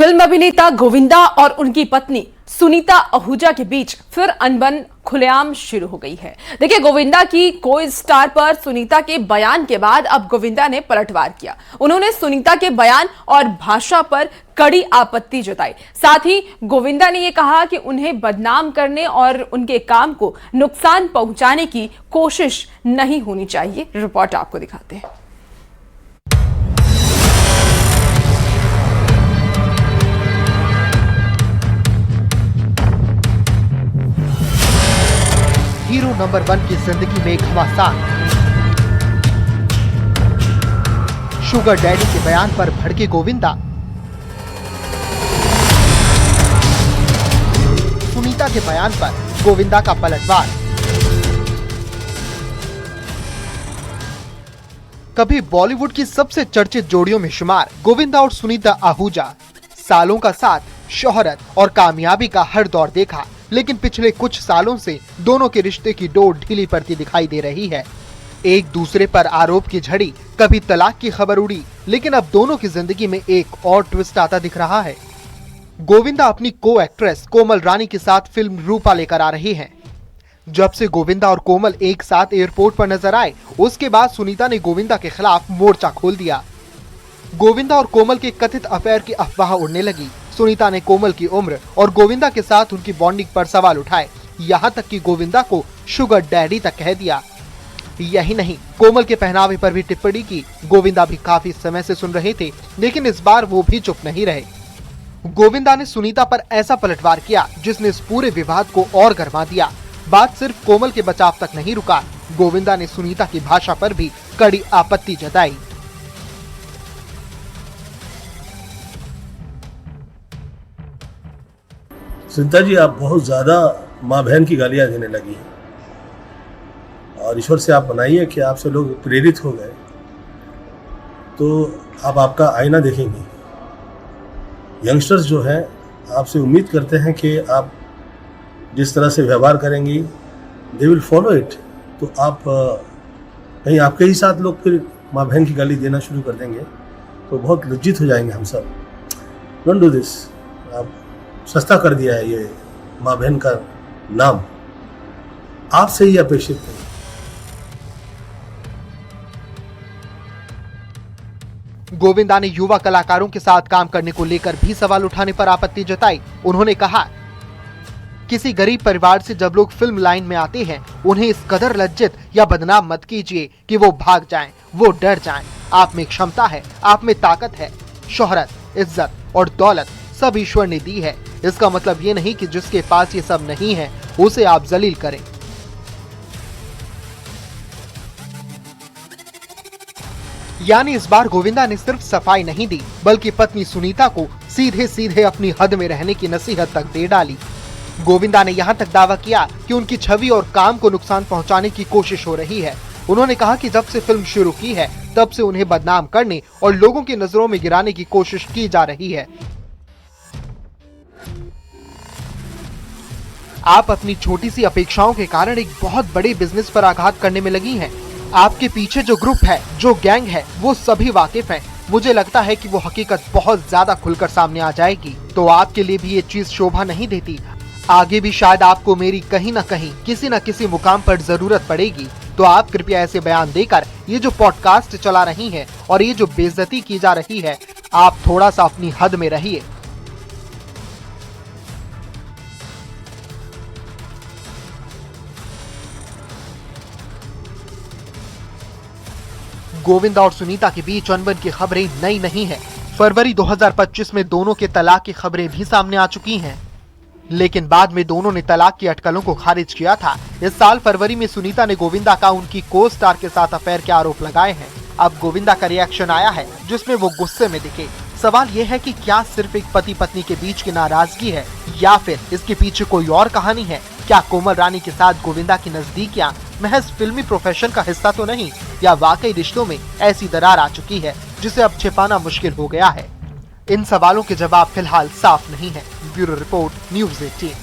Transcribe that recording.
Film अभिनेता गोविंदा और उनकी पत्नी सुनीता आहूजा के बीच फिर अनबन खुलेआम शुरू हो गई है। देखिए, गोविंदा की को स्टार पर सुनीता के बयान के बाद अब गोविंदा ने पलटवार किया। उन्होंने सुनीता के बयान और भाषा पर कड़ी आपत्ति जताई। साथ ही गोविंदा ने यह कहा कि उन्हें बदनाम करने और उनके काम को नुकसान पहुंचाने की कोशिश नहीं होनी चाहिए। रिपोर्ट आपको दिखाते हैं। हीरो नंबर 1 की जिंदगी में घमासान। शुगर डैडी के बयान पर भड़के गोविंदा। सुनीता के बयान पर गोविंदा का पलटवार। कभी बॉलीवुड की सबसे चर्चित जोड़ियों में शुमार गोविंदा और सुनीता आहूजा। सालों का साथ, शोहरत और कामयाबी का हर दौर देखा, लेकिन पिछले कुछ सालों से दोनों के रिश्ते की डोर ढीली पड़ती दिखाई दे रही है। एक दूसरे पर आरोप की झड़ी, कभी तलाक की खबर उड़ी, लेकिन अब दोनों की जिंदगी में एक और ट्विस्ट आता दिख रहा है। गोविंदा अपनी को एक्ट्रेस कोमल रानी के साथ फिल्म रूपा लेकर आ रही हैं। जब से गोविंदा और कोमल एक साथ एयरपोर्ट पर नजर आए, उसके बाद सुनीता ने गोविंदा के खिलाफ मोर्चा खोल दिया। गोविंदा और कोमल के कथित अफेयर की अफवाह उड़ने लगी। सुनीता ने कोमल की उम्र और गोविंदा के साथ उनकी बॉन्डिंग पर सवाल उठाए, यहाँ तक कि गोविंदा को शुगर डैडी तक कह दिया। यही नहीं, कोमल के पहनावे पर भी टिप्पणी की। गोविंदा भी काफी समय से सुन रहे थे, लेकिन इस बार वो भी चुप नहीं रहे। गोविंदा ने सुनीता पर ऐसा पलटवार किया जिसने इस पूरे विवाद को और गरमा दिया। बात सिर्फ कोमल के बचाव तक नहीं रुका, गोविंदा ने सुनीता की भाषा पर भी कड़ी आपत्ति जताई। सुनीता जी, आप बहुत ज़्यादा माँ बहन की गालियाँ देने लगी हैं और ईश्वर से आप बनाइए कि आपसे लोग प्रेरित हो गए तो आप आपका आईना देखेंगे। यंगस्टर्स जो हैं आपसे उम्मीद करते हैं कि आप जिस तरह से व्यवहार करेंगी दे विल फॉलो इट। तो आप कहीं आपके ही साथ लोग फिर माँ बहन की गाली देना शुरू कर देंगे तो बहुत लज्जित हो जाएंगे हम सब। Don't do this. आप सस्ता कर दिया है ये माँ बहन का नाम, आपसे ही अपेक्षित है। गोविंदा ने युवा कलाकारों के साथ काम करने को लेकर भी सवाल उठाने पर आपत्ति जताई। उन्होंने कहा, किसी गरीब परिवार से जब लोग फिल्म लाइन में आते हैं, उन्हें इस कदर लज्जित या बदनाम मत कीजिए कि वो भाग जाएं, वो डर जाएं। आप में क्षमता है, आप में ताकत है। शोहरत, इज्जत और दौलत सब ईश्वर ने दी है। इसका मतलब ये नहीं कि जिसके पास ये सब नहीं है उसे आप जलील करें। यानी इस बार गोविंदा ने सिर्फ सफाई नहीं दी, बल्कि पत्नी सुनीता को सीधे सीधे अपनी हद में रहने की नसीहत तक दे डाली। गोविंदा ने यहाँ तक दावा किया कि उनकी छवि और काम को नुकसान पहुंचाने की कोशिश हो रही है। उन्होंने कहा कि जब से फिल्म शुरू की है, तब से उन्हें बदनाम करने और लोगों की नजरों में गिराने की कोशिश की जा रही है। आप अपनी छोटी सी अपेक्षाओं के कारण एक बहुत बड़े बिजनेस पर आघात करने में लगी हैं। आपके पीछे जो ग्रुप है, जो गैंग है, वो सभी वाकिफ हैं। मुझे लगता है कि वो हकीकत बहुत ज्यादा खुलकर सामने आ जाएगी, तो आपके लिए भी ये चीज शोभा नहीं देती। आगे भी शायद आपको मेरी कहीं न कहीं, किसी न किसी मुकाम पर जरूरत पड़ेगी। तो आप कृपया ऐसे बयान देकर ये जो पॉडकास्ट चला रही हैं और ये जो बेइज्जती की जा रही है, आप थोड़ा सा अपनी हद में रहिए। गोविंदा और सुनीता के बीच अनबन की खबरें नई नहीं है। फरवरी 2025 में दोनों के तलाक की खबरें भी सामने आ चुकी हैं, लेकिन बाद में दोनों ने तलाक की अटकलों को खारिज किया था। इस साल फरवरी में सुनीता ने गोविंदा का उनकी को स्टार के साथ अफेयर के आरोप लगाए हैं। अब गोविंदा का रिएक्शन आया है जिसमें वो गुस्से में दिखे। सवाल ये है कि क्या सिर्फ एक पति पत्नी के बीच की नाराजगी है या फिर इसके पीछे कोई और कहानी है? क्या कोमल रानी के साथ गोविंदा की नजदीकियां महज फिल्मी प्रोफेशन का हिस्सा तो नहीं, या वाकई रिश्तों में ऐसी दरार आ चुकी है जिसे अब छिपाना मुश्किल हो गया है? इन सवालों के जवाब फिलहाल साफ नहीं है। Bureau report, news 18।